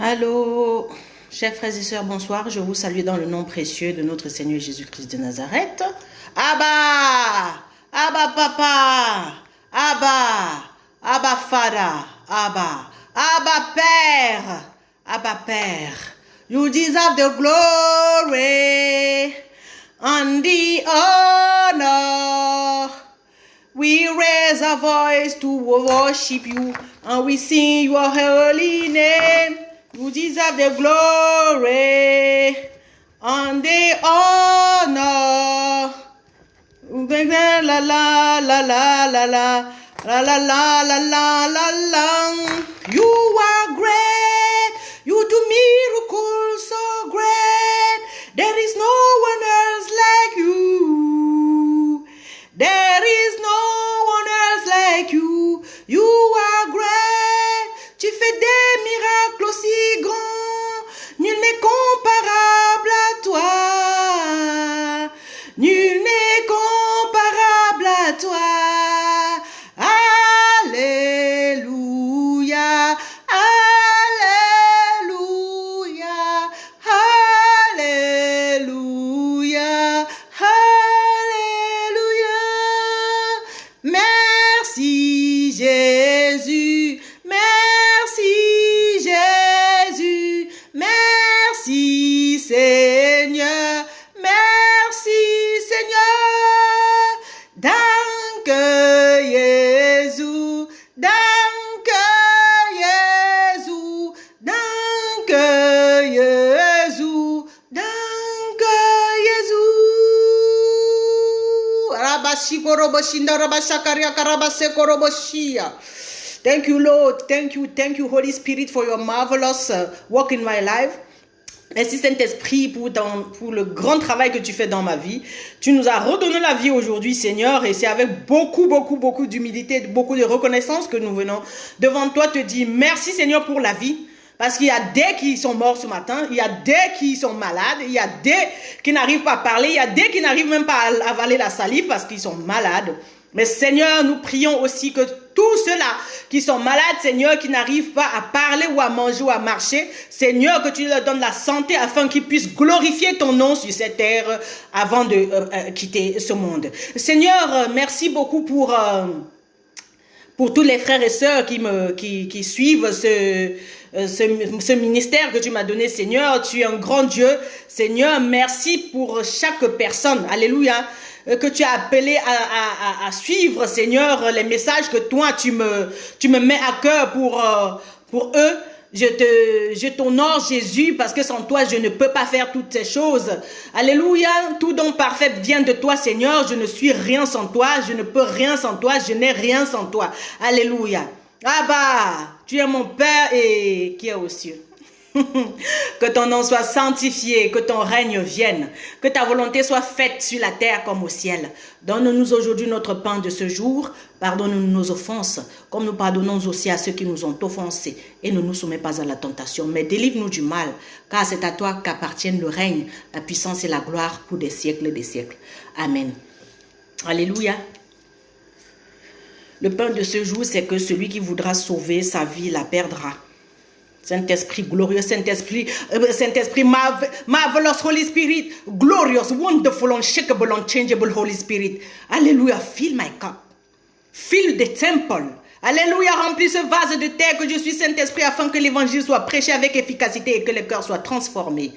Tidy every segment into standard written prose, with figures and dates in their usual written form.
Allô, chers frères et sœurs, bonsoir. Je vous salue dans le nom précieux de notre Seigneur Jésus-Christ de Nazareth. Abba, Abba Papa, Abba Father, Abba Père, Abba Père. You deserve the glory and the honor. We raise our voice to worship you and we sing your holy name. You deserve the glory and the honor. La la la la la la la la la la la la la. You are great. You do miracles so great. There is no one else like you. There is no one else like you. You are great. Tu fais des miracles aussi grands. Nul n'est comparable à toi. Nul n'est comparable à toi. Alléluia. Alléluia. Alléluia. Alléluia. Merci Jésus. Merci Jésus. Merci Seigneur. Merci Seigneur. Danke Jésus. Danke Jésus. Danke Jésus. Danke Jésus. Rabashikoroboshina rabashakaria karabasekoroboshia. Thank you, Lord. Thank you, Holy Spirit, for your marvelous work in my life. Merci Saint-Esprit pour le grand travail que tu fais dans ma vie. Tu nous as redonné la vie aujourd'hui, Seigneur, et c'est avec beaucoup d'humilité, beaucoup de reconnaissance que nous venons devant toi te dire merci, Seigneur, pour la vie. Parce qu'il y a des qui sont morts ce matin, il y a des qui sont malades, il y a des qui n'arrivent pas à parler, il y a des qui n'arrivent même pas à avaler la salive parce qu'ils sont malades. Mais Seigneur, nous prions aussi que tous ceux-là qui sont malades, Seigneur, qui n'arrivent pas à parler ou à manger ou à marcher, Seigneur, que tu leur donnes la santé afin qu'ils puissent glorifier ton nom sur cette terre avant de quitter ce monde. Seigneur, merci beaucoup pour tous les frères et sœurs qui suivent ce ministère que tu m'as donné, Seigneur. Tu es un grand Dieu. Seigneur, merci pour chaque personne. Alléluia. Que tu as appelé à suivre, Seigneur, les messages que toi, tu me mets à cœur pour eux. Je t'honore, Jésus, parce que sans toi, je ne peux pas faire toutes ces choses. Alléluia. Tout don parfait vient de toi, Seigneur. Je ne suis rien sans toi. Je ne peux rien sans toi. Je n'ai rien sans toi. Alléluia. Abba, tu es mon Père et qui est aux cieux. Que ton nom soit sanctifié, que ton règne vienne, que ta volonté soit faite sur la terre comme au ciel. Donne-nous aujourd'hui notre pain de ce jour, pardonne-nous nos offenses, comme nous pardonnons aussi à ceux qui nous ont offensés, et ne nous soumets pas à la tentation, mais délivre-nous du mal, car c'est à toi qu'appartiennent le règne, la puissance et la gloire pour des siècles et des siècles. Amen. Alléluia. Le pain de ce jour, c'est que celui qui voudra sauver sa vie la perdra. Saint-Esprit glorieux, Saint-Esprit, marvelous Holy Spirit, glorious, wonderful, unshakable, unchangeable Holy Spirit. Alléluia, fill my cup. Fill the temple. Alléluia, remplis ce vase de terre que je suis, Saint-Esprit, afin que l'évangile soit prêché avec efficacité et que les cœurs soient transformés.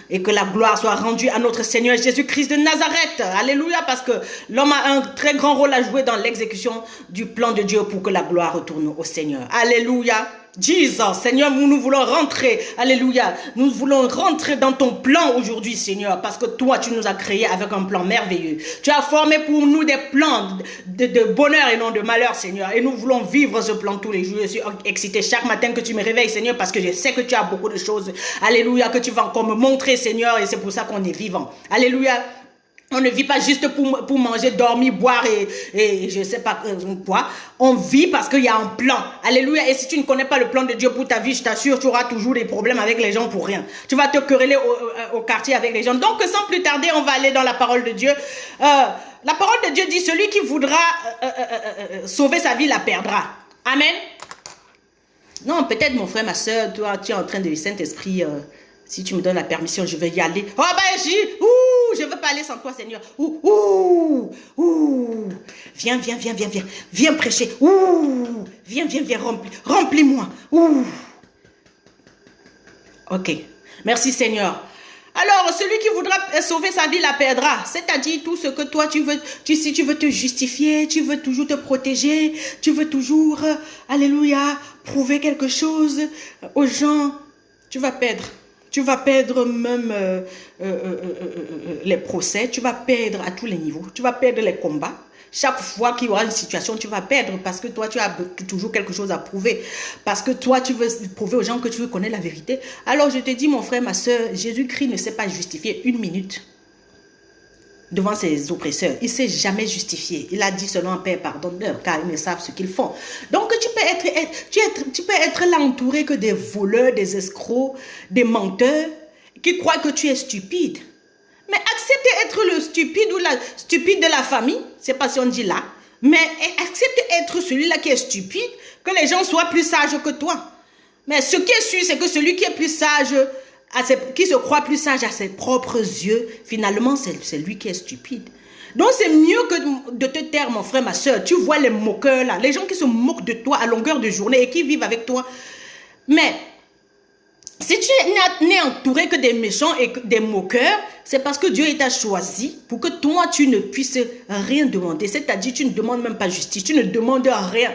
Et que la gloire soit rendue à notre Seigneur Jésus-Christ de Nazareth. Alléluia, parce que l'homme a un très grand rôle à jouer dans l'exécution du plan de Dieu pour que la gloire retourne au Seigneur. Alléluia. Jesus, Seigneur, nous voulons rentrer, alléluia, nous voulons rentrer dans ton plan aujourd'hui, Seigneur, parce que toi, tu nous as créés avec un plan merveilleux. Tu as formé pour nous des plans de bonheur et non de malheur, Seigneur, et nous voulons vivre ce plan tous les jours. Je suis excité chaque matin que tu me réveilles, Seigneur, parce que je sais que tu as beaucoup de choses, alléluia, que tu vas encore me montrer, Seigneur, et c'est pour ça qu'on est vivant. Alléluia. On ne vit pas juste pour manger, dormir, boire et je sais pas quoi. On vit parce qu'il y a un plan. Alléluia. Et si tu ne connais pas le plan de Dieu pour ta vie, je t'assure, tu auras toujours des problèmes avec les gens pour rien. Tu vas te quereller au quartier avec les gens. Donc, sans plus tarder, on va aller dans la parole de Dieu. La parole de Dieu dit, celui qui voudra sauver sa vie la perdra. Amen. Non, peut-être mon frère, ma soeur, toi, tu es en train de Saint-Esprit. Si tu me donnes la permission, je vais y aller. Oh ben, je veux pas aller sans toi, Seigneur. Viens, viens, viens, viens, viens. Viens prêcher. Viens, viens, viens, remplis-moi. Ok. Merci, Seigneur. Alors, celui qui voudra sauver sa vie la perdra. C'est-à-dire tout ce que toi, tu veux, si tu veux te justifier, tu veux toujours te protéger, tu veux toujours, alléluia, prouver quelque chose aux gens, tu vas perdre. Tu vas perdre même les procès, tu vas perdre à tous les niveaux, tu vas perdre les combats. Chaque fois qu'il y aura une situation, tu vas perdre parce que toi, tu as toujours quelque chose à prouver. Parce que toi, tu veux prouver aux gens que tu veux connaître la vérité. Alors, je te dis, mon frère, ma soeur, Jésus-Christ ne s'est pas justifié une minute devant ses oppresseurs. Il ne s'est jamais justifié. Il a dit seulement, Père, pardonne-leur, car ils ne savent ce qu'ils font. Donc, tu peux être là entouré que des voleurs, des escrocs, des menteurs qui croient que tu es stupide. Mais accepte d'être le stupide ou la stupide de la famille, c'est pas si on dit là, mais accepte d'être celui-là qui est stupide, que les gens soient plus sages que toi. Mais ce qui est sûr, c'est que celui qui est plus sage, qui se croit plus sage à ses propres yeux, finalement, c'est lui qui est stupide. Donc, c'est mieux que de te taire, mon frère, ma soeur. Tu vois les moqueurs là, les gens qui se moquent de toi à longueur de journée et qui vivent avec toi. Mais si tu n'es entouré que des méchants et des moqueurs, c'est parce que Dieu t'a choisi pour que toi, tu ne puisses rien demander. C'est-à-dire, tu ne demandes même pas justice, tu ne demandes rien.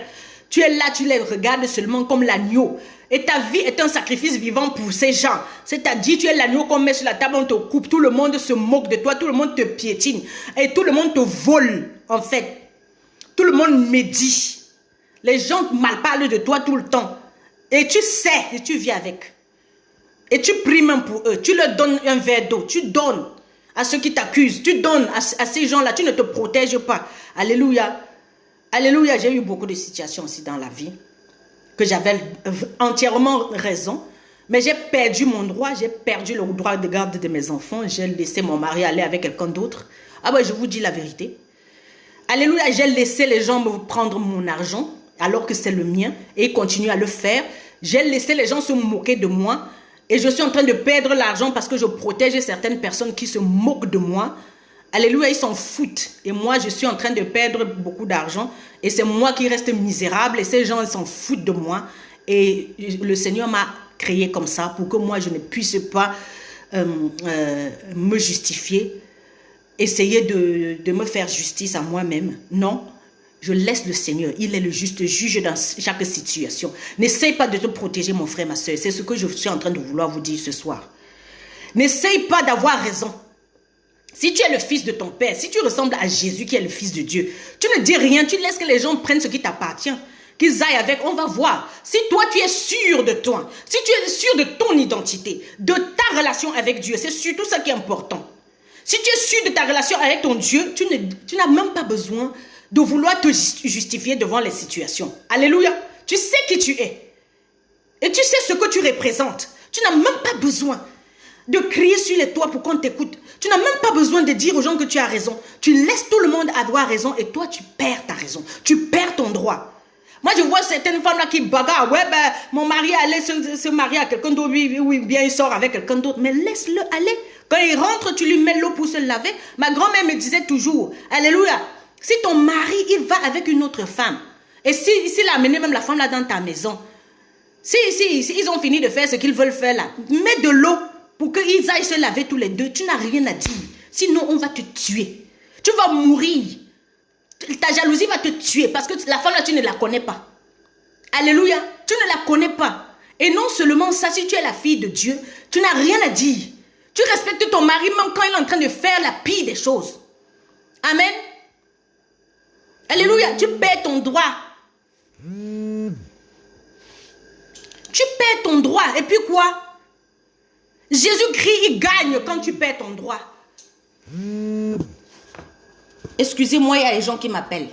Tu es là, tu les regardes seulement comme l'agneau. Et ta vie est un sacrifice vivant pour ces gens. C'est-à-dire, tu es l'agneau qu'on met sur la table, on te coupe, tout le monde se moque de toi, tout le monde te piétine. Et tout le monde te vole, en fait. Tout le monde médit. Les gens mal parlent de toi tout le temps. Et tu sais, et tu vis avec. Et tu pries même pour eux. Tu leur donnes un verre d'eau. Tu donnes à ceux qui t'accusent. Tu donnes à ces gens-là. Tu ne te protèges pas. Alléluia. Alléluia. J'ai eu beaucoup de situations aussi dans la vie que j'avais entièrement raison. Mais j'ai perdu mon droit. J'ai perdu le droit de garde de mes enfants. J'ai laissé mon mari aller avec quelqu'un d'autre. Ah ouais, je vous dis la vérité. Alléluia. J'ai laissé les gens me prendre mon argent alors que c'est le mien. Et ils continuent à le faire. J'ai laissé les gens se moquer de moi. Et je suis en train de perdre l'argent parce que je protège certaines personnes qui se moquent de moi. Alléluia, ils s'en foutent. Et moi, je suis en train de perdre beaucoup d'argent. Et c'est moi qui reste misérable. Et ces gens, ils s'en foutent de moi. Et le Seigneur m'a créé comme ça pour que moi, je ne puisse pas me justifier. Essayer de me faire justice à moi-même. Non. Je laisse le Seigneur. Il est le juste juge dans chaque situation. N'essaye pas de te protéger, mon frère, ma soeur. C'est ce que je suis en train de vouloir vous dire ce soir. N'essaye pas d'avoir raison. Si tu es le fils de ton père, si tu ressembles à Jésus qui est le fils de Dieu, tu ne dis rien. Tu laisses que les gens prennent ce qui t'appartient. Qu'ils aillent avec, on va voir. Si toi, tu es sûr de toi, si tu es sûr de ton identité, de ta relation avec Dieu, c'est surtout ça qui est important. Si tu es sûr de ta relation avec ton Dieu, tu n'as même pas besoin de vouloir te justifier devant les situations. Alléluia. Tu sais qui tu es. Et tu sais ce que tu représentes. Tu n'as même pas besoin de crier sur les toits pour qu'on t'écoute. Tu n'as même pas besoin de dire aux gens que tu as raison. Tu laisses tout le monde avoir raison et toi, tu perds ta raison. Tu perds ton droit. Moi, je vois certaines femmes là qui bagarrent. Ouais, ben, mon mari allait se marier à quelqu'un d'autre. Oui, bien, il sort avec quelqu'un d'autre. Mais laisse-le aller. Quand il rentre, tu lui mets l'eau pour se laver. Ma grand-mère me disait toujours, alléluia, si ton mari, il va avec une autre femme, et s'il a amené même la femme là dans ta maison, si ils ont fini de faire ce qu'ils veulent faire là, mets de l'eau pour qu'ils aillent se laver tous les deux. Tu n'as rien à dire. Sinon, on va te tuer. Tu vas mourir. Ta jalousie va te tuer parce que la femme là, tu ne la connais pas. Alléluia. Tu ne la connais pas. Et non seulement ça, si tu es la fille de Dieu, tu n'as rien à dire. Tu respectes ton mari même quand il est en train de faire la pire des choses. Amen. Alléluia. Tu perds ton droit. Tu perds ton droit. Et puis quoi? Jésus-Christ, il gagne quand tu perds ton droit. Excusez-moi, il y a des gens qui m'appellent.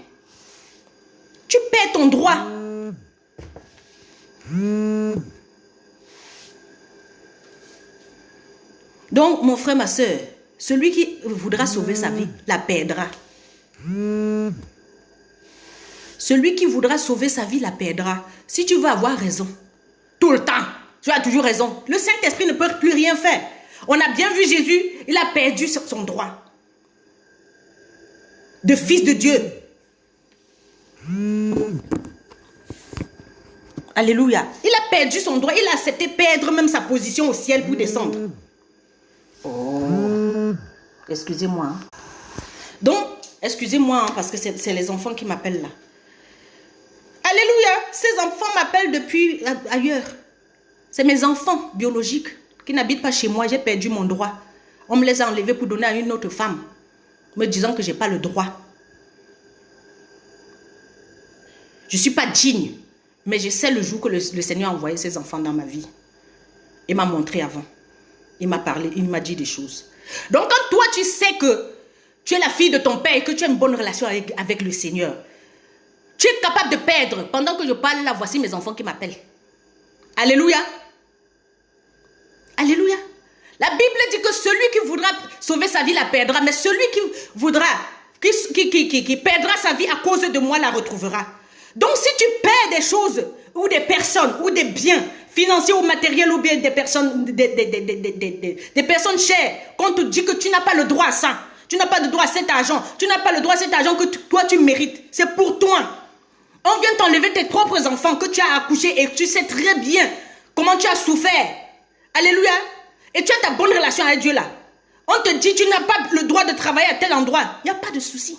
Tu perds ton droit. Donc, mon frère, ma soeur, celui qui voudra sauver sa vie, la perdra. Celui qui voudra sauver sa vie, la perdra. Si tu veux avoir raison, le temps. Tu as toujours raison. Le Saint-Esprit ne peut plus rien faire. On a bien vu Jésus, il a perdu son droit de fils de Dieu. Alléluia. Il a perdu son droit. Il a accepté perdre même sa position au ciel pour descendre. Oh, excusez-moi. Donc, excusez-moi parce que c'est les enfants qui m'appellent là. Alléluia. Ces enfants m'appellent depuis ailleurs. C'est mes enfants biologiques qui n'habitent pas chez moi. J'ai perdu mon droit. On me les a enlevés pour donner à une autre femme, me disant que je n'ai pas le droit. Je ne suis pas digne. Mais je sais le jour que le Seigneur a envoyé ses enfants dans ma vie. Il m'a montré avant. Il m'a parlé, il m'a dit des choses. Donc quand toi tu sais que tu es la fille de ton père et que tu as une bonne relation avec le Seigneur, tu es capable de perdre. Pendant que je parle là, voici mes enfants qui m'appellent. Alléluia. Alléluia. La Bible dit que celui qui voudra sauver sa vie la perdra. Mais celui qui voudra, qui perdra sa vie à cause de moi la retrouvera. Donc si tu perds des choses ou des personnes ou des biens financiers ou matériels ou bien des personnes chères, qu'on te dit que tu n'as pas le droit à ça, tu n'as pas le droit à cet argent, tu n'as pas le droit à cet argent que toi tu mérites, c'est pour toi. On vient t'enlever tes propres enfants que tu as accouchés et tu sais très bien comment tu as souffert. Alléluia. Et tu as ta bonne relation avec Dieu là. On te dit tu n'as pas le droit de travailler à tel endroit. Il n'y a pas de souci.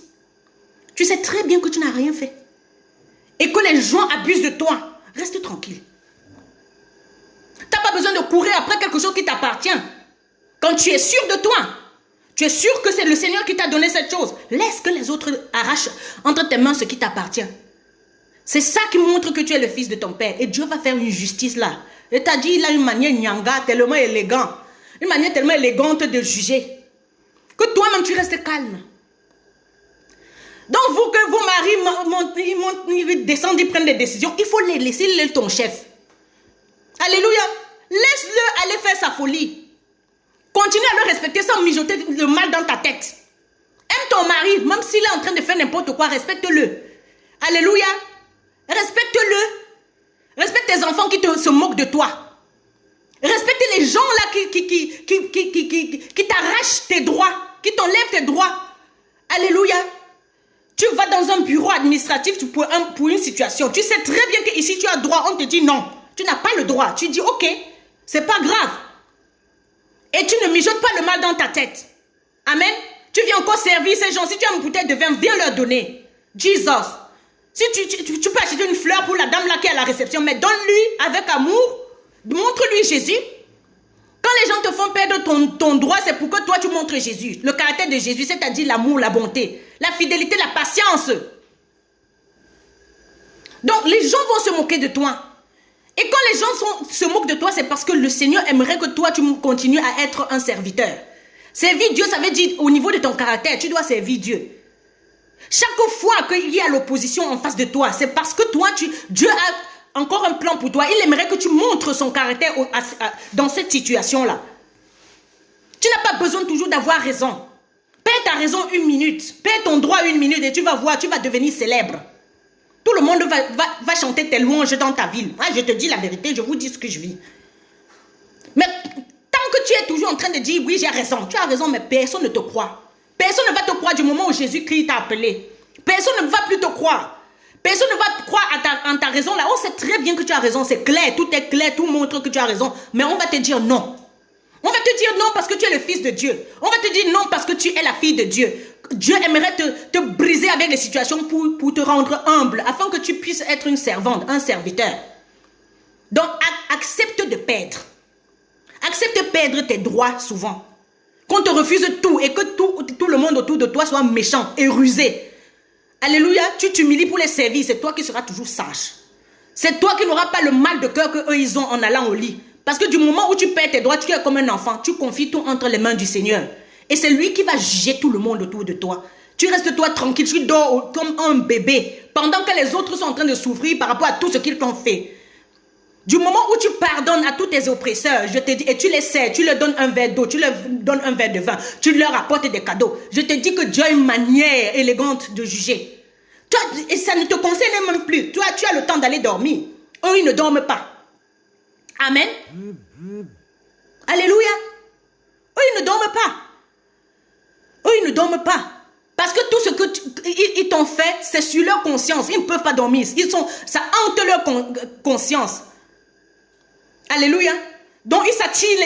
Tu sais très bien que tu n'as rien fait. Et que les gens abusent de toi. Reste tranquille. Tu n'as pas besoin de courir après quelque chose qui t'appartient. Quand tu es sûr de toi, tu es sûr que c'est le Seigneur qui t'a donné cette chose. Laisse que les autres arrachent entre tes mains ce qui t'appartient. C'est ça qui montre que tu es le fils de ton père. Et Dieu va faire une justice là. Et t'as dit, il a une manière nyanga tellement élégante. Une manière tellement élégante de juger. Que toi-même tu restes calme. Donc vous que vos maris descendent, ils prennent des décisions, il faut les laisser ton chef. Alléluia. Laisse-le aller faire sa folie. Continue à le respecter sans mijoter le mal dans ta tête. Aime ton mari, même s'il est en train de faire n'importe quoi, respecte-le. Alléluia. Respecte-le. Respecte tes enfants qui se moquent de toi. Respecte les gens là qui t'arrachent tes droits, qui t'enlèvent tes droits. Alléluia. Tu vas dans un bureau administratif pour une situation. Tu sais très bien qu'ici tu as droit. On te dit non. Tu n'as pas le droit. Tu dis ok, c'est pas grave. Et tu ne mijotes pas le mal dans ta tête. Amen. Tu viens encore servir ces gens. Si tu as une bouteille de vin, viens leur donner. Jesus. Si tu peux acheter une fleur pour la dame là qui est à la réception, mais donne-lui avec amour. Montre-lui Jésus. Quand les gens te font perdre ton droit, c'est pour que toi tu montres Jésus. Le caractère de Jésus, c'est-à-dire l'amour, la bonté, la fidélité, la patience. Donc les gens vont se moquer de toi. Et quand les gens se moquent de toi, c'est parce que le Seigneur aimerait que toi tu continues à être un serviteur. Servir Dieu, ça veut dire au niveau de ton caractère, tu dois servir Dieu. Chaque fois qu'il y a l'opposition en face de toi, c'est parce que toi, Dieu a encore un plan pour toi. Il aimerait que tu montres son caractère dans cette situation-là. Tu n'as pas besoin toujours d'avoir raison. Perds ta raison 1 minute. Perds ton droit 1 minute et tu vas voir, tu vas devenir célèbre. Tout le monde va chanter tes louanges dans ta ville. Moi, je te dis la vérité, je vous dis ce que je vis. Mais tant que tu es toujours en train de dire, oui, j'ai raison. Tu as raison, mais personne ne te croit. Personne ne va te croire du moment où Jésus-Christ t'a appelé. Personne ne va plus te croire. Personne ne va te croire en ta raison là. On sait très bien que tu as raison. C'est clair, tout est clair, tout montre que tu as raison. Mais on va te dire non. On va te dire non parce que tu es le fils de Dieu. On va te dire non parce que tu es la fille de Dieu. Dieu aimerait te briser avec les situations pour te rendre humble, afin que tu puisses être une servante, un serviteur. Donc, accepte de perdre. Accepte de perdre tes droits souvent. Qu'on te refuse tout et que tout le monde autour de toi soit méchant et rusé. Alléluia, tu t'humilies pour les servir. C'est toi qui seras toujours sage. C'est toi qui n'auras pas le mal de cœur qu'eux ils ont en allant au lit. Parce que du moment où tu perds tes droits, tu es comme un enfant. Tu confies tout entre les mains du Seigneur. Et c'est lui qui va juger tout le monde autour de toi. Tu restes toi tranquille, tu dors comme un bébé. Pendant que les autres sont en train de souffrir par rapport à tout ce qu'ils t'ont fait. Du moment où tu pardonnes à tous tes oppresseurs, je te dis, et tu les sers, tu leur donnes un verre d'eau, tu leur donnes un verre de vin, tu leur apportes des cadeaux. Je te dis que Dieu a une manière élégante de juger. Toi, et ça ne te concerne même plus. Toi, tu as le temps d'aller dormir. Eux, ils ne dorment pas. Amen. Alléluia. Eux, ils ne dorment pas. Eux, ils ne dorment pas. Parce que tout ce que ils t'ont fait, c'est sur leur conscience. Ils ne peuvent pas dormir. Ça hante leur conscience. Alléluia. Donc, ils s'attirent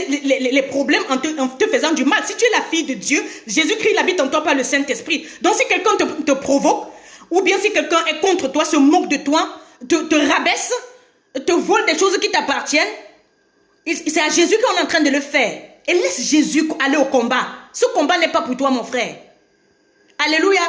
les problèmes en te faisant du mal. Si tu es la fille de Dieu, Jésus-Christ il habite en toi par le Saint-Esprit. Donc, si quelqu'un te provoque, ou bien si quelqu'un est contre toi, se moque de toi, te rabaisse, te vole des choses qui t'appartiennent, c'est à Jésus qu'on est en train de le faire. Et laisse Jésus aller au combat. Ce combat n'est pas pour toi, mon frère. Alléluia.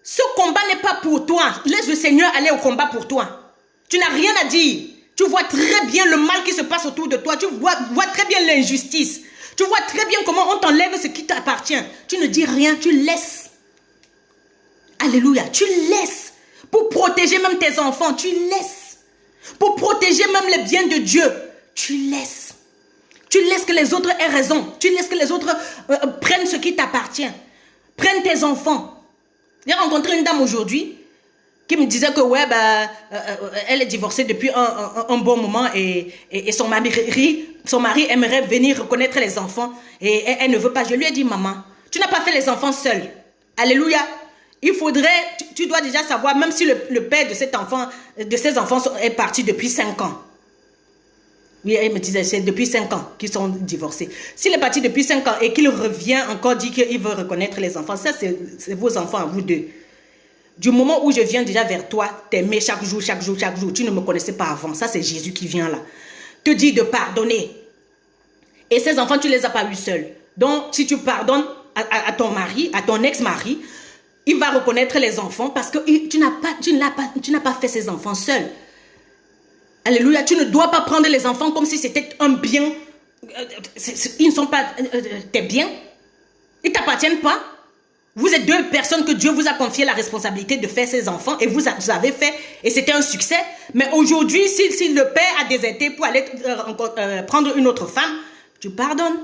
Ce combat n'est pas pour toi. Laisse le Seigneur aller au combat pour toi. Tu n'as rien à dire. Tu vois très bien le mal qui se passe autour de toi. Tu vois très bien l'injustice. Tu vois très bien comment on t'enlève ce qui t'appartient. Tu ne dis rien, tu laisses. Alléluia. Tu laisses. Pour protéger même tes enfants, tu laisses. Pour protéger même les biens de Dieu, tu laisses. Tu laisses que les autres aient raison. Tu laisses que les autres prennent ce qui t'appartient. Prennent tes enfants. J'ai rencontré une dame aujourd'hui qui me disait que ouais, elle est divorcée depuis un bon moment et son mari aimerait venir reconnaître les enfants et elle ne veut pas. Je lui ai dit, maman, tu n'as pas fait les enfants seule. Alléluia. Il faudrait, tu dois déjà savoir, même si le père de ces enfants est parti depuis 5 ans. Oui, elle me disait, c'est depuis 5 ans qu'ils sont divorcés. S'il est parti depuis 5 ans et qu'il revient encore dire qu'il veut reconnaître les enfants, ça c'est vos enfants à vous deux. Du moment où je viens déjà vers toi, t'aimer chaque jour, tu ne me connaissais pas avant. Ça c'est Jésus qui vient là. Te dit de pardonner. Et ces enfants, tu ne les as pas eus seuls. Donc, si tu pardonnes à ton mari, à ton ex-mari, il va reconnaître les enfants parce que tu n'as pas fait ces enfants seuls. Alléluia, tu ne dois pas prendre les enfants comme si c'était un bien. Ils ne sont pas tes biens. Ils ne t'appartiennent pas. Vous êtes 2 personnes que Dieu vous a confié la responsabilité de faire ces enfants et vous avez fait et c'était un succès. Mais aujourd'hui, si le père a déserté pour aller prendre une autre femme, tu pardonnes.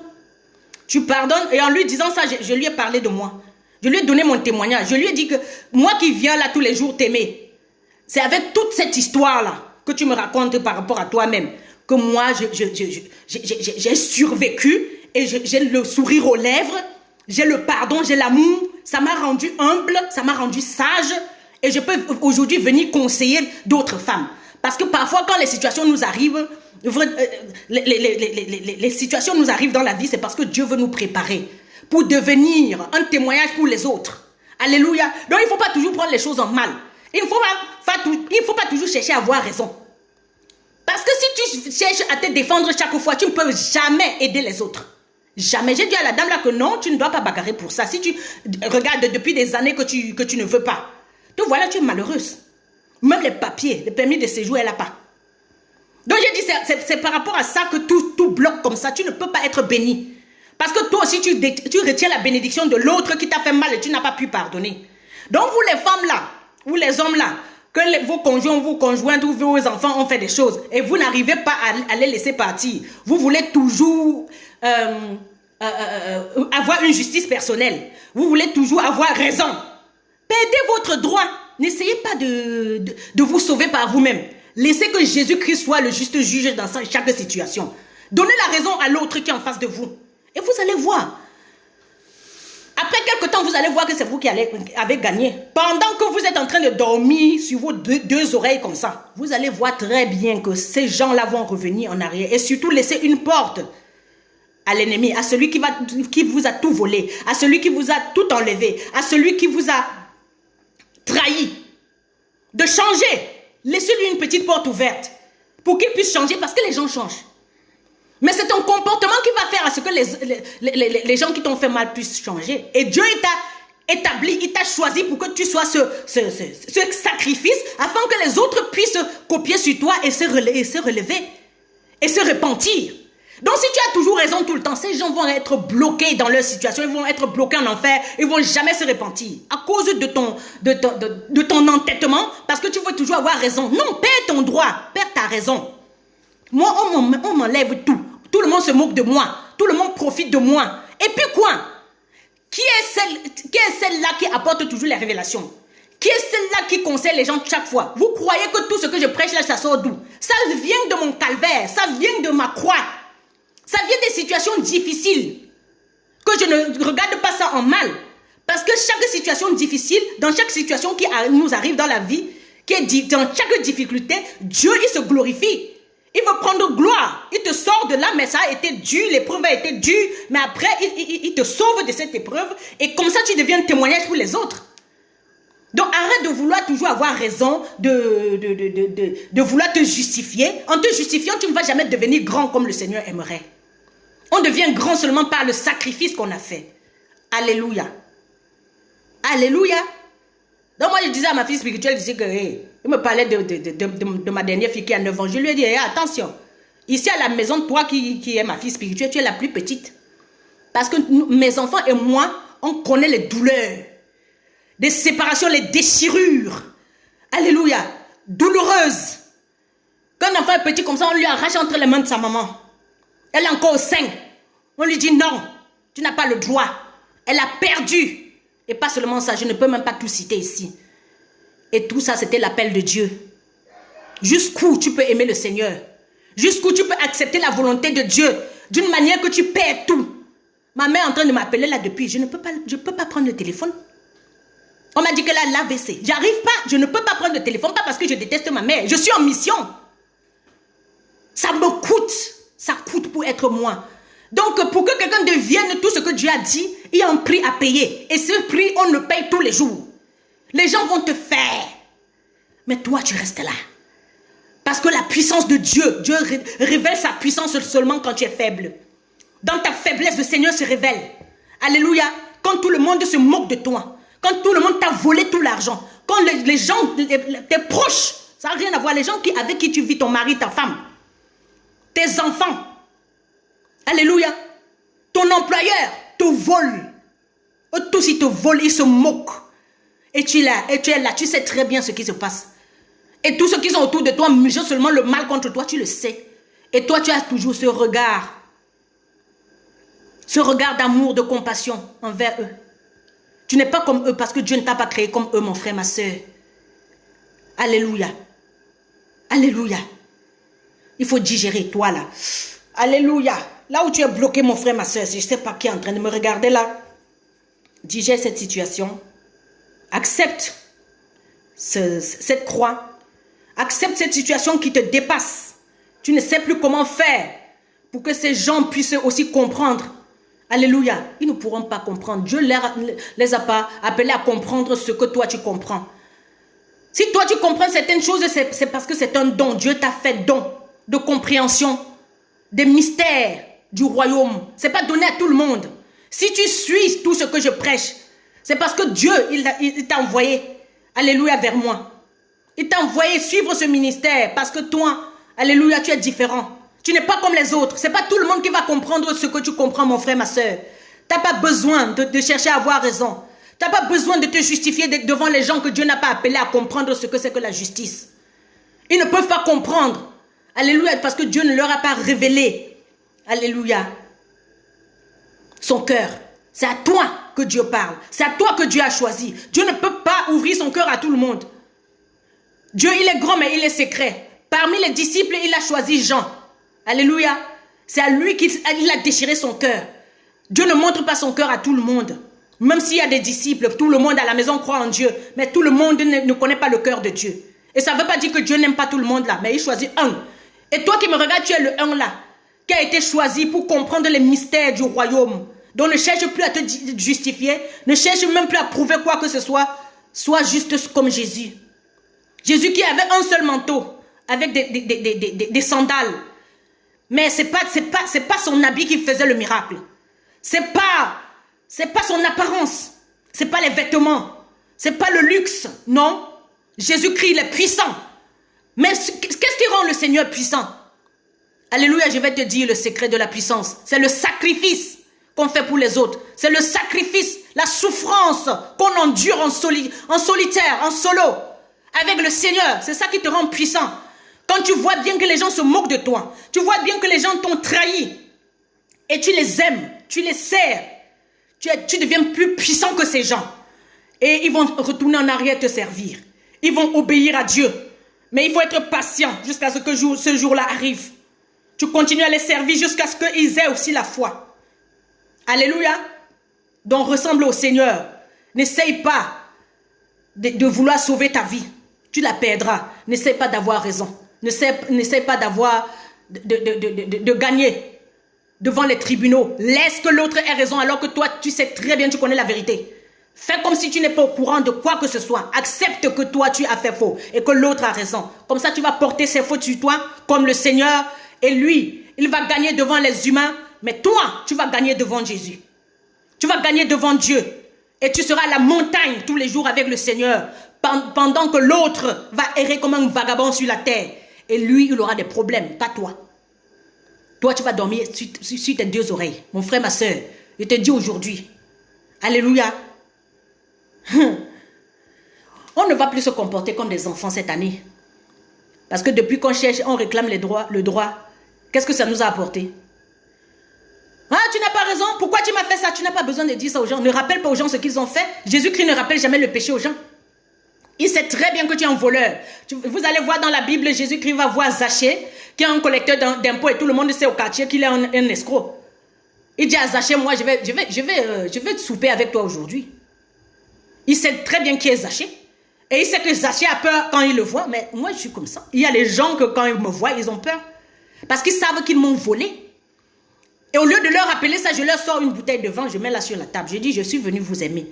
Tu pardonnes et en lui disant ça, je lui ai parlé de moi. Je lui ai donné mon témoignage. Je lui ai dit que moi qui viens là tous les jours t'aimer, c'est avec toute cette histoire-là que tu me racontes par rapport à toi-même, que moi, j'ai survécu et j'ai le sourire aux lèvres, j'ai le pardon, j'ai l'amour, ça m'a rendu humble, ça m'a rendu sage et je peux aujourd'hui venir conseiller d'autres femmes. Parce que parfois, quand les situations nous arrivent, les situations nous arrivent dans la vie, c'est parce que Dieu veut nous préparer pour devenir un témoignage pour les autres. Alléluia. Donc, il ne faut pas toujours prendre les choses en mal. Il ne faut pas toujours chercher à avoir raison. Parce que si tu cherches à te défendre chaque fois, tu ne peux jamais aider les autres. Jamais. J'ai dit à la dame là que non, tu ne dois pas bagarrer pour ça. Si tu regardes depuis des années que tu ne veux pas, te voilà, tu es malheureuse. Même les papiers, le permis de séjour, elle n'a pas. Donc j'ai dit, c'est par rapport à ça que tout bloque comme ça. Tu ne peux pas être béni. Parce que toi aussi, tu retiens la bénédiction de l'autre qui t'a fait mal et tu n'as pas pu pardonner. Donc vous les femmes là, ou les hommes là, que vos conjoints, vos conjointes ou vos enfants ont fait des choses et vous n'arrivez pas à les laisser partir. Vous voulez toujours avoir une justice personnelle. Vous voulez toujours avoir raison. Perdez votre droit. N'essayez pas de vous sauver par vous-même. Laissez que Jésus-Christ soit le juste juge dans chaque situation. Donnez la raison à l'autre qui est en face de vous. Et vous allez voir. Après quelques temps, vous allez voir que c'est vous qui avez gagné. Pendant que vous êtes en train de dormir sur vos deux oreilles comme ça, vous allez voir très bien que ces gens-là vont revenir en arrière. Et surtout, laisser une porte à l'ennemi, à celui qui vous a tout volé, à celui qui vous a tout enlevé, à celui qui vous a trahi. De changer. Laissez-lui une petite porte ouverte pour qu'il puisse changer parce que les gens changent. Mais c'est ton comportement qui va faire à ce que les gens qui t'ont fait mal puissent changer. Et Dieu t'a établi, il t'a choisi pour que tu sois ce sacrifice afin que les autres puissent copier sur toi et se relever et se repentir. Donc si tu as toujours raison tout le temps, ces gens vont être bloqués dans leur situation, ils vont être bloqués en enfer, ils ne vont jamais se repentir à cause de ton entêtement parce que tu veux toujours avoir raison. Non, perds ton droit, perds ta raison. Moi, on m'enlève tout. Tout le monde se moque de moi. Tout le monde profite de moi. Et puis quoi? Qui est celle-là qui apporte toujours les révélations? Qui est celle-là qui conseille les gens chaque fois? Vous croyez que tout ce que je prêche là, ça sort d'où? Ça vient de mon calvaire, ça vient de ma croix. Ça vient des situations difficiles. Que je ne regarde pas ça en mal. Parce que chaque situation difficile, dans chaque situation qui nous arrive dans la vie, dans chaque difficulté, Dieu, il se glorifie. Il veut prendre gloire. Il te sort de là, mais ça a été dur, l'épreuve a été dure. Mais après, il te sauve de cette épreuve. Et comme ça, tu deviens un témoignage pour les autres. Donc, arrête de vouloir toujours avoir raison, de vouloir te justifier. En te justifiant, tu ne vas jamais devenir grand comme le Seigneur aimerait. On devient grand seulement par le sacrifice qu'on a fait. Alléluia. Alléluia. Donc moi je disais à ma fille spirituelle, il me parlait de ma dernière fille qui a 9 ans. Je lui ai dit, attention, ici à la maison, toi qui es ma fille spirituelle, tu es la plus petite. Parce que mes enfants et moi, on connaît les douleurs, des séparations, les déchirures. Alléluia. Douloureuses. Quand un enfant est petit comme ça, on lui arrache entre les mains de sa maman. Elle est encore au sein. On lui dit non, tu n'as pas le droit. Elle a perdu. Et pas seulement ça, je ne peux même pas tout citer ici. Et tout ça, c'était l'appel de Dieu. Jusqu'où tu peux aimer le Seigneur? Jusqu'où tu peux accepter la volonté de Dieu d'une manière que tu perds tout? Ma mère est en train de m'appeler là depuis. Je ne peux pas prendre le téléphone. On m'a dit qu'elle a l'AVC. J'arrive pas, je ne peux pas prendre le téléphone, pas parce que je déteste ma mère. Je suis en mission. Ça me coûte. Ça coûte pour être moi. Donc, pour que quelqu'un devienne tout ce que Dieu a dit, il y a un prix à payer. Et ce prix, on le paye tous les jours. Les gens vont te faire. Mais toi, tu restes là. Parce que la puissance de Dieu, Dieu révèle sa puissance seulement quand tu es faible. Dans ta faiblesse, le Seigneur se révèle. Alléluia. Quand tout le monde se moque de toi. Quand tout le monde t'a volé tout l'argent. Quand les gens, tes proches, ça n'a rien à voir. Les gens avec qui tu vis, ton mari, ta femme, tes enfants. Alléluia. Ton employeur te vole. Tous ils te volent, ils se moquent. Et tu es là, tu sais très bien ce qui se passe. Et tous ceux qui sont autour de toi mesurent seulement le mal contre toi, tu le sais. Et toi, tu as toujours ce regard d'amour, de compassion envers eux. Tu n'es pas comme eux parce que Dieu ne t'a pas créé comme eux, mon frère, ma soeur. Alléluia. Alléluia. Il faut digérer, toi là. Alléluia. Là où tu es bloqué, mon frère, ma soeur, je ne sais pas qui est en train de me regarder là. Digère cette situation. Accepte cette croix. Accepte cette situation qui te dépasse. Tu ne sais plus comment faire pour que ces gens puissent aussi comprendre. Alléluia. Ils ne pourront pas comprendre. Dieu ne les a pas appelés à comprendre ce que toi tu comprends. Si toi tu comprends certaines choses, c'est parce que c'est un don. Dieu t'a fait don de compréhension des mystères du royaume. Ce n'est pas donné à tout le monde. Si tu suis tout ce que je prêche, c'est parce que Dieu, il t'a envoyé, alléluia, vers moi. Il t'a envoyé suivre ce ministère parce que toi, alléluia, tu es différent. Tu n'es pas comme les autres. Ce n'est pas tout le monde qui va comprendre ce que tu comprends, mon frère, ma soeur. Tu n'as pas besoin de chercher à avoir raison. Tu n'as pas besoin de te justifier devant les gens que Dieu n'a pas appelés à comprendre ce que c'est que la justice. Ils ne peuvent pas comprendre. Alléluia, parce que Dieu ne leur a pas révélé. Alléluia. Son cœur. C'est à toi que Dieu parle. C'est à toi que Dieu a choisi. Dieu ne peut pas ouvrir son cœur à tout le monde. Dieu, il est grand, mais il est secret. Parmi les disciples, il a choisi Jean. Alléluia. C'est à lui qu'il a déchiré son cœur. Dieu ne montre pas son cœur à tout le monde. Même s'il y a des disciples, tout le monde à la maison croit en Dieu. Mais tout le monde ne connaît pas le cœur de Dieu. Et ça ne veut pas dire que Dieu n'aime pas tout le monde là. Mais il choisit un. Et toi qui me regardes, tu es le un là. Qui a été choisi pour comprendre les mystères du royaume. Donc ne cherche plus à te justifier. Ne cherche même plus à prouver quoi que ce soit. Sois juste comme Jésus. Jésus qui avait un seul manteau. Avec des sandales. Mais ce n'est pas son habit qui faisait le miracle. Ce n'est pas son apparence. Ce n'est pas les vêtements. Ce n'est pas le luxe. Non. Jésus-Christ, il est puissant. Mais qu'est-ce qui rend le Seigneur puissant? Alléluia, je vais te dire le secret de la puissance. C'est le sacrifice qu'on fait pour les autres. C'est le sacrifice, la souffrance qu'on endure en solitaire, en solo. Avec le Seigneur, c'est ça qui te rend puissant. Quand tu vois bien que les gens se moquent de toi, tu vois bien que les gens t'ont trahi, et tu les aimes, tu les sers, tu deviens plus puissant que ces gens. et ils vont retourner en arrière te servir. Ils vont obéir à Dieu. Mais il faut être patient jusqu'à ce que ce jour-là arrive. Tu continues à les servir jusqu'à ce qu'ils aient aussi la foi. Alléluia. Donc ressemble au Seigneur. N'essaye pas de vouloir sauver ta vie. Tu la perdras. N'essaye pas d'avoir raison. N'essaye pas d'avoir de gagner devant les tribunaux. Laisse que l'autre ait raison alors que toi, tu sais très bien, tu connais la vérité. Fais comme si tu n'es pas au courant de quoi que ce soit. Accepte que toi, tu as fait faux et que l'autre a raison. Comme ça, tu vas porter ses fautes sur toi comme le Seigneur. Et lui, il va gagner devant les humains. Mais toi, tu vas gagner devant Jésus. Tu vas gagner devant Dieu. Et tu seras à la montagne tous les jours avec le Seigneur. Pendant que l'autre va errer comme un vagabond sur la terre. Et lui, il aura des problèmes, pas toi. Toi, tu vas dormir sur tes deux oreilles. Mon frère, ma soeur, je te dis aujourd'hui. Alléluia. On ne va plus se comporter comme des enfants cette année. Parce que depuis qu'on cherche, on réclame le droit. Qu'est-ce que ça nous a apporté? Ah, tu n'as pas raison. Pourquoi tu m'as fait ça? Tu n'as pas besoin de dire ça aux gens. Ne rappelle pas aux gens ce qu'ils ont fait. Jésus-Christ ne rappelle jamais le péché aux gens. Il sait très bien que tu es un voleur. Vous allez voir dans la Bible, Jésus-Christ va voir Zachée, qui est un collecteur d'impôts, et tout le monde sait au quartier qu'il est un escroc. Il dit à Zachée, moi, je vais souper avec toi aujourd'hui. Il sait très bien qui est Zachée. Et il sait que Zachée a peur quand il le voit. Mais moi, je suis comme ça. Il y a les gens que quand ils me voient, ils ont peur. Parce qu'ils savent qu'ils m'ont volé. Et au lieu de leur rappeler ça, je leur sors une bouteille de vin, je mets là sur la table. Je dis, je suis venu vous aimer.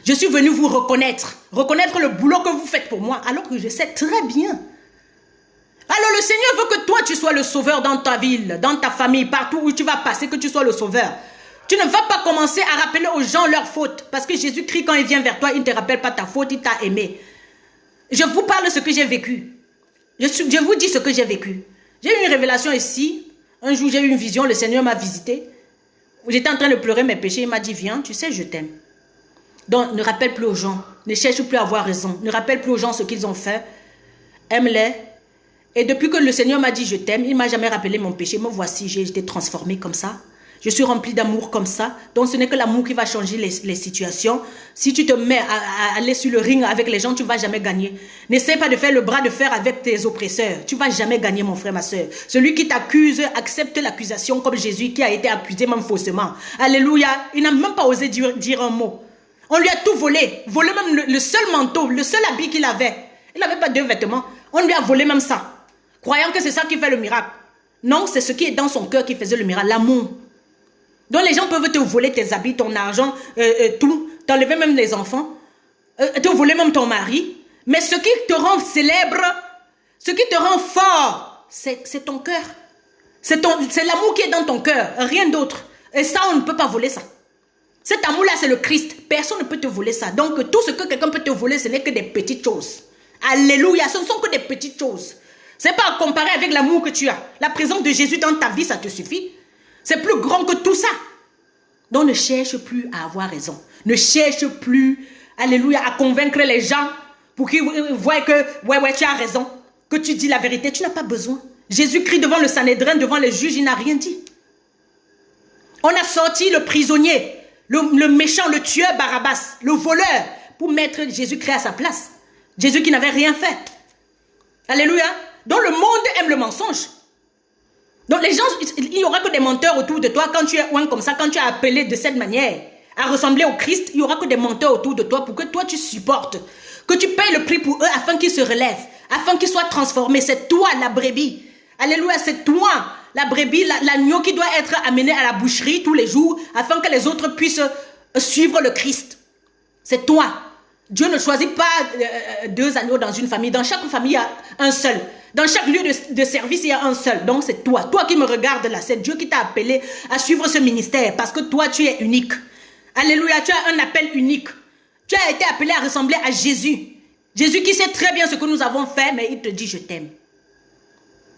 Je suis venu vous reconnaître. Reconnaître le boulot que vous faites pour moi. Alors que je sais très bien. Alors le Seigneur veut que toi, tu sois le sauveur dans ta ville, dans ta famille, partout où tu vas passer, que tu sois le sauveur. Tu ne vas pas commencer à rappeler aux gens leurs fautes. Parce que Jésus-Christ, quand il vient vers toi, il ne te rappelle pas ta faute, il t'a aimé. Je vous parle de ce que j'ai vécu. Je vous dis ce que j'ai vécu. J'ai eu une révélation ici. Un jour, j'ai eu une vision, le Seigneur m'a visité. J'étais en train de pleurer mes péchés. Il m'a dit, viens, tu sais, je t'aime. Donc, ne rappelle plus aux gens. Ne cherche plus à avoir raison. Ne rappelle plus aux gens ce qu'ils ont fait. Aime-les. Et depuis que le Seigneur m'a dit, je t'aime, il ne m'a jamais rappelé mon péché. Me voici, j'ai été transformée comme ça. Je suis remplie d'amour comme ça. Donc, ce n'est que l'amour qui va changer les situations. Si tu te mets à aller sur le ring avec les gens, tu ne vas jamais gagner. N'essaie pas de faire le bras de fer avec tes oppresseurs. Tu ne vas jamais gagner, mon frère, ma soeur. Celui qui t'accuse, accepte l'accusation comme Jésus qui a été accusé même faussement. Alléluia. Il n'a même pas osé dire un mot. On lui a tout volé. Volé même le seul manteau, le seul habit qu'il avait. Il n'avait pas deux vêtements. On lui a volé même ça. Croyant que c'est ça qui fait le miracle. Non, c'est ce qui est dans son cœur qui faisait le miracle. L'amour. Donc les gens peuvent te voler tes habits, ton argent, tout, t'enlever même les enfants, te voler même ton mari. Mais ce qui te rend célèbre, ce qui te rend fort, c'est ton cœur. C'est l'amour qui est dans ton cœur, rien d'autre. Et ça, on ne peut pas voler ça. Cet amour-là, c'est le Christ. Personne ne peut te voler ça. Donc tout ce que quelqu'un peut te voler, ce n'est que des petites choses. Alléluia, ce ne sont que des petites choses. Ce n'est pas à comparer avec l'amour que tu as. La présence de Jésus dans ta vie, ça te suffit. C'est plus grand que tout ça. Donc ne cherche plus à avoir raison. Ne cherche plus, alléluia, à convaincre les gens pour qu'ils voient que, ouais, tu as raison. Que tu dis la vérité, tu n'as pas besoin. Jésus-Christ devant le Sanhédrin, devant les juges, il n'a rien dit. On a sorti le prisonnier, le méchant, le tueur Barabbas, le voleur, pour mettre Jésus-Christ à sa place. Jésus qui n'avait rien fait. Alléluia. Donc le monde aime le mensonge. Donc les gens, il n'y aura que des menteurs autour de toi quand tu es oint comme ça, quand tu es appelé de cette manière à ressembler au Christ, il n'y aura que des menteurs autour de toi pour que toi tu supportes, que tu payes le prix pour eux afin qu'ils se relèvent, afin qu'ils soient transformés. C'est toi la brebis. Alléluia, c'est toi la brebis, l'agneau qui doit être amené à la boucherie tous les jours afin que les autres puissent suivre le Christ. C'est toi. Dieu ne choisit pas deux agneaux dans une famille. Dans chaque famille, il y a un seul. Dans chaque lieu de service, il y a un seul. Donc, c'est toi. Toi qui me regardes là, c'est Dieu qui t'a appelé à suivre ce ministère. Parce que toi, tu es unique. Alléluia, tu as un appel unique. Tu as été appelé à ressembler à Jésus. Jésus qui sait très bien ce que nous avons fait, mais il te dit, je t'aime.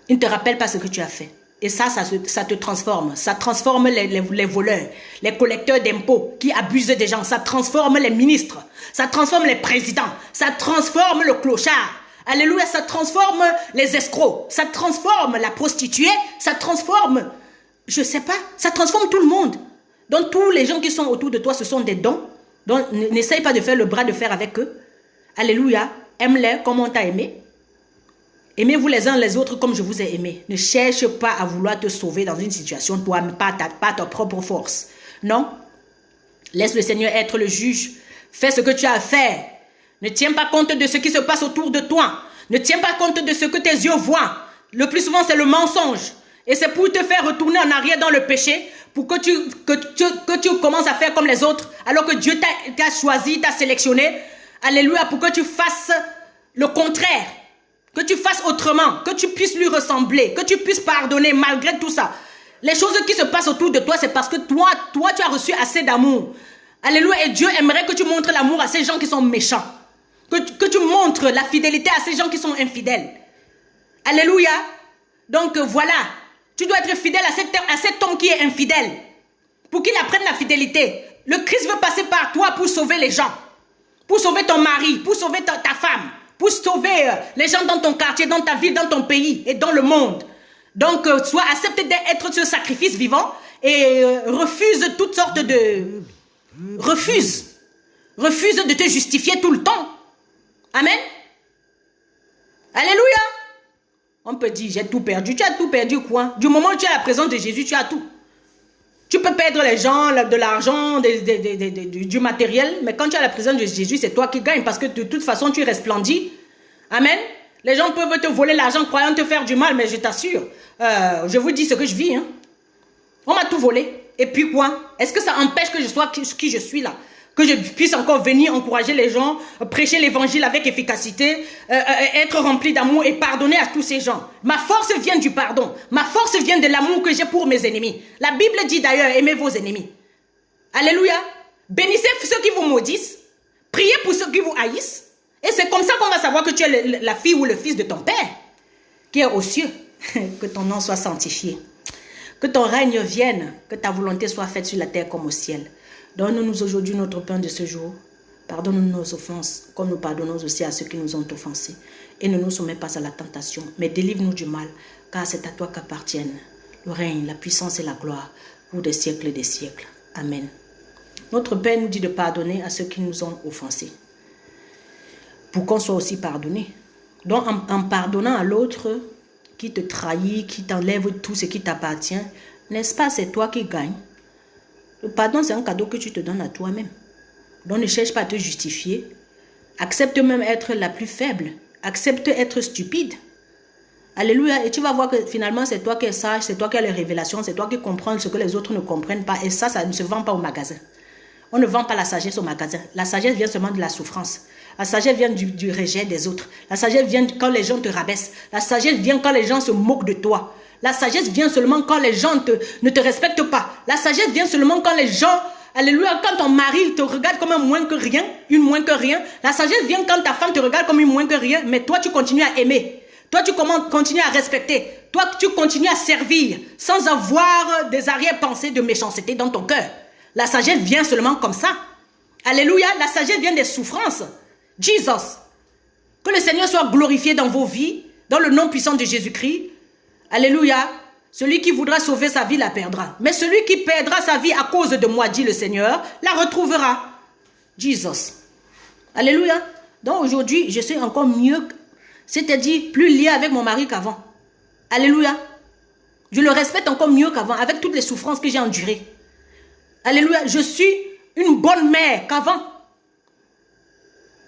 Il ne te rappelle pas ce que tu as fait. Et ça te transforme. Ça transforme les voleurs, les collecteurs d'impôts qui abusent des gens. Ça transforme les ministres. Ça transforme les présidents. Ça transforme le clochard. Alléluia, ça transforme les escrocs. Ça transforme la prostituée. Ça transforme, je ne sais pas, ça transforme tout le monde. Donc tous les gens qui sont autour de toi, ce sont des dons. Donc, n'essaye pas de faire le bras de fer avec eux. Alléluia. Aime-les comme on t'a aimé. Aimez-vous les uns les autres comme je vous ai aimé. Ne cherche pas à vouloir te sauver dans une situation, toi, pas ta propre force. Non. Laisse le Seigneur être le juge. Fais ce que tu as à faire. Ne tiens pas compte de ce qui se passe autour de toi. Ne tiens pas compte de ce que tes yeux voient. Le plus souvent, c'est le mensonge. Et c'est pour te faire retourner en arrière dans le péché, pour que tu commences à faire comme les autres, alors que Dieu t'a choisi, t'a sélectionné. Alléluia, pour que tu fasses le contraire. Que tu fasses autrement, que tu puisses lui ressembler, que tu puisses pardonner malgré tout ça. Les choses qui se passent autour de toi, c'est parce que toi, tu as reçu assez d'amour. Alléluia, et Dieu aimerait que tu montres l'amour à ces gens qui sont méchants. Que tu montres la fidélité à ces gens qui sont infidèles. Alléluia. Donc voilà, tu dois être fidèle à cet homme qui est infidèle. Pour qu'il apprenne la fidélité. Le Christ veut passer par toi pour sauver les gens. Pour sauver ton mari, pour sauver ta femme. Pour sauver les gens dans ton quartier, dans ta ville, dans ton pays et dans le monde. Donc, accepte d'être ce sacrifice vivant et refuse toutes sortes de... Refuse de te justifier tout le temps. Amen. Alléluia. On peut dire, j'ai tout perdu. Tu as tout perdu quoi? Du moment où tu as la présence de Jésus, tu as tout. Tu peux perdre les gens, de l'argent, du matériel, mais quand tu as la présence de Jésus, c'est toi qui gagnes parce que de toute façon, tu resplendis. Amen. Les gens peuvent te voler l'argent croyant te faire du mal, mais je t'assure, je vous dis ce que je vis. Hein. On m'a tout volé. Et puis quoi? Est-ce que ça empêche que je sois qui je suis là? Que je puisse encore venir encourager les gens, prêcher l'évangile avec efficacité, être rempli d'amour et pardonner à tous ces gens. Ma force vient du pardon. Ma force vient de l'amour que j'ai pour mes ennemis. La Bible dit d'ailleurs, aimez vos ennemis. Alléluia. Bénissez ceux qui vous maudissent. Priez pour ceux qui vous haïssent. Et c'est comme ça qu'on va savoir que tu es la fille ou le fils de ton Père qui est aux cieux. Que ton nom soit sanctifié. Que ton règne vienne. Que ta volonté soit faite sur la terre comme au ciel. Donne-nous aujourd'hui notre pain de ce jour. Pardonne-nous nos offenses, comme nous pardonnons aussi à ceux qui nous ont offensés. Et ne nous soumets pas à la tentation, mais délivre-nous du mal, car c'est à toi qu'appartiennent le règne, la puissance et la gloire pour des siècles et des siècles. Amen. Notre Père nous dit de pardonner à ceux qui nous ont offensés, pour qu'on soit aussi pardonné. Donc en pardonnant à l'autre qui te trahit, qui t'enlève tout ce qui t'appartient, n'est-ce pas, c'est toi qui gagnes. Le pardon, c'est un cadeau que tu te donnes à toi-même. Donc ne cherche pas à te justifier. Accepte même être la plus faible. Accepte être stupide. Alléluia. Et tu vas voir que finalement, c'est toi qui es sage, c'est toi qui as les révélations, c'est toi qui comprends ce que les autres ne comprennent pas. Et ça ne se vend pas au magasin. On ne vend pas la sagesse au magasin. La sagesse vient seulement de la souffrance. La sagesse vient du rejet des autres. La sagesse vient quand les gens te rabaissent. La sagesse vient quand les gens se moquent de toi. La sagesse vient seulement quand les gens ne te respectent pas. La sagesse vient seulement quand les gens, alléluia, quand ton mari te regarde comme un moins que rien, une moins que rien. La sagesse vient quand ta femme te regarde comme une moins que rien, mais toi tu continues à aimer. Toi tu continues à respecter. Toi tu continues à servir sans avoir des arrière-pensées de méchanceté dans ton cœur. La sagesse vient seulement comme ça. Alléluia, la sagesse vient des souffrances. Jesus. Que le Seigneur soit glorifié dans vos vies, dans le nom puissant de Jésus-Christ. Alléluia. Celui qui voudra sauver sa vie la perdra. Mais celui qui perdra sa vie à cause de moi, dit le Seigneur, la retrouvera. Jesus. Alléluia. Donc aujourd'hui, je suis encore mieux, c'est-à-dire plus lié avec mon mari qu'avant. Alléluia. Je le respecte encore mieux qu'avant, avec toutes les souffrances que j'ai endurées. Alléluia. Je suis une bonne mère qu'avant.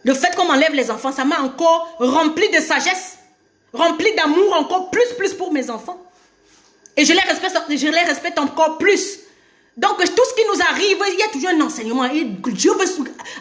Le fait qu'on m'enlève les enfants, ça m'a encore rempli de sagesse. Rempli d'amour encore plus pour mes enfants. Et je les respecte encore plus. Donc tout ce qui nous arrive, il y a toujours un enseignement. Et Dieu veut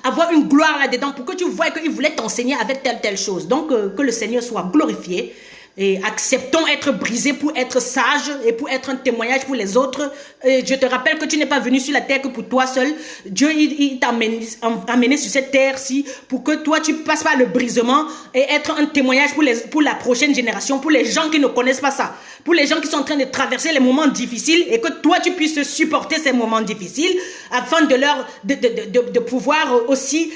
avoir une gloire là-dedans pour que tu vois qu'il voulait t'enseigner avec telle chose. Donc que le Seigneur soit glorifié. Et acceptons être brisés pour être sages et pour être un témoignage pour les autres. Et je te rappelle que tu n'es pas venu sur la terre que pour toi seul. Dieu il t'a amené sur cette terre-ci pour que toi tu passes par le brisement et être un témoignage pour la prochaine génération, pour les gens qui ne connaissent pas ça, pour les gens qui sont en train de traverser les moments difficiles et que toi tu puisses supporter ces moments difficiles afin de pouvoir aussi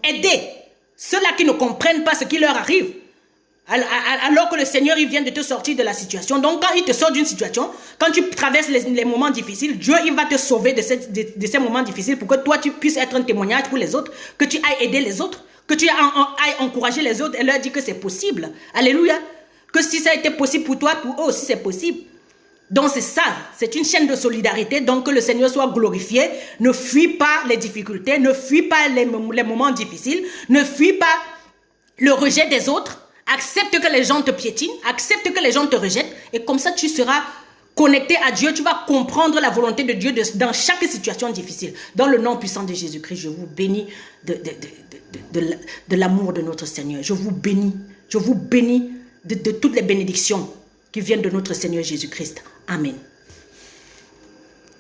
aider ceux-là qui ne comprennent pas ce qui leur arrive. Alors que le Seigneur, il vient de te sortir de la situation. Donc, quand il te sort d'une situation, quand tu traverses les moments difficiles, Dieu, il va te sauver de ces moments difficiles pour que toi, tu puisses être un témoignage pour les autres, que tu ailles aider les autres, que tu ailles encourager les autres et leur dire que c'est possible. Alléluia. Que si ça a été possible pour toi, pour eux aussi, c'est possible. Donc, c'est ça. C'est une chaîne de solidarité. Donc, que le Seigneur soit glorifié. Ne fuis pas les difficultés. Ne fuis pas les moments difficiles. Ne fuis pas le rejet des autres. Accepte que les gens te piétinent, accepte que les gens te rejettent et comme ça tu seras connecté à Dieu, tu vas comprendre la volonté de Dieu dans chaque situation difficile. Dans le nom puissant de Jésus-Christ, je vous bénis de l'amour de notre Seigneur. Je vous bénis de toutes les bénédictions qui viennent de notre Seigneur Jésus-Christ. Amen.